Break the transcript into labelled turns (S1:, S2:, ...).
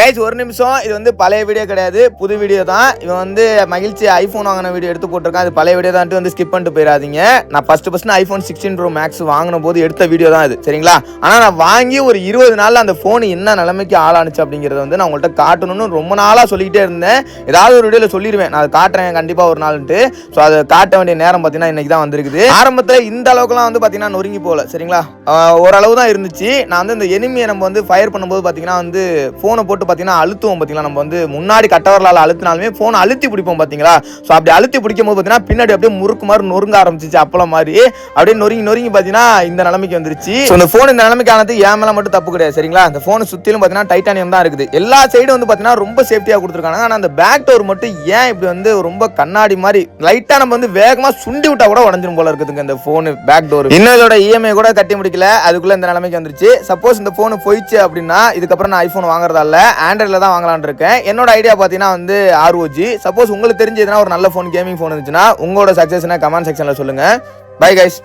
S1: Guys ஒரு நிமிஷம், இது வந்து பழைய வீடியோ கிடையாது, புது வீடியோ தான். இவன் வந்து மகிழ்ச்சி ஐபோன் வாங்கின வீடியோ எடுத்து போட்டிருக்கான். அது பழைய வீடியோ தான் வந்து ஸ்கிப் பண்ணிட்டு போயிடாதீங்க. நான் ஃபர்ஸ்ட் ஐபோன் 16 ப்ரோ மேக்ஸ் வாங்கின போது எடுத்த வீடியோ தான் இது, சரிங்களா? ஆனால் நான் வாங்கி ஒரு 20 நாளில் அந்த ஃபோன் என்ன நிலைமைக்கு ஆளானுச்சு அப்படிங்கிறத வந்து நான் உங்கள்கிட்ட காட்டணும்னு ரொம்ப நாளாக சொல்லிக்கிட்டே இருந்தேன். ஏதாவது ஒரு வீடியோவில் சொல்லிடுவேன், நான் அதை காட்டுறேன் கண்டிப்பாக ஒரு நாள்ட்டு. ஸோ அதை காட்ட வேண்டிய நேரம் பார்த்தீங்கன்னா இன்னைக்கு தான் வந்திருக்குது. ஆரம்பத்தில் இந்த அளவுக்குலாம் வந்து பார்த்தீங்கன்னா நொறுங்கி போகல, சரிங்களா? ஓரளவு தான் இருந்துச்சு. நான் வந்து இந்த எனிமியை நம்ம வந்து ஃபயர் பண்ணும்போது பார்த்தீங்கன்னா வந்து ஃபோனை போட்டு பார்த்தீங்கன்னா அழுத்துவோம் பார்த்தீங்களா? நம்ம வந்து முன்னாடி கட்டவரலால் அழுத்தினாலுமே ஃபோனை அழுத்தி பிடிப்போம் பார்த்தீங்களா? ஸோ அப்படி அழுத்தி பிடிக்கும் போது பார்த்தீங்கன்னா பின்னாடி அப்படியே முறுக்கு மாதிரி நொறுங்க ஆரம்பிச்சிச்சு, அப்பளம் மாதிரி அப்படியே நொறுங்கி பார்த்தீங்கன்னா இந்த நிலைமைக்கு வந்துருச்சு. ஸோ இந்த ஃபோன் இந்த நிலைமைக்கு ஆனது ஏன் மேலே மட்டும் தப்பு கிடையாது, சரிங்களா? இந்த ஃபோனை சுற்றிலும் பார்த்தீங்கன்னா டைட்டானியம் தான் இருக்குது. எல்லா சைடும் வந்து பார்த்தீங்கன்னா ரொம்ப சேஃப்டியாக கொடுத்துருக்காங்க. ஆனால் அந்த பேக் டோர் மட்டும் ஏன் இப்படி வந்து ரொம்ப கண்ணாடி மாதிரி லைட்டாக நம்ம வந்து வேகமாக சுண்டி விட்டா கூட உடஞ்சிரும் போல இருக்குதுங்க இந்த ஃபோனு பேக் டோர். இன்னும் இதோட இஎம்ஐ கூட கட்டி முடிக்கல, அதுக்குள்ள இந்த நிலைமைக்கு வந்துருச்சு. சப்போஸ் இந்த ஃபோன் போயிடுச்சு அப்படின்னா இதுக்கப்புறம் நான் ஐபோன் வாங்குறதா இல்லை, ஆண்ட்ராய்டில் தான் வாங்கலான்னு இருக்கேன். என்னோட ஐடியா பார்த்தீங்கன்னா வந்து ROG. சப்போஸ் உங்களுக்கு தெரிஞ்சதுன்னா ஒரு நல்ல ஃபோன் கேமிங் ஃபோன் இருந்துச்சுன்னா உங்களோட சக்ஸஸ்னா கமெண்ட் செக்ஷனில் சொல்லுங்கள். Bye guys.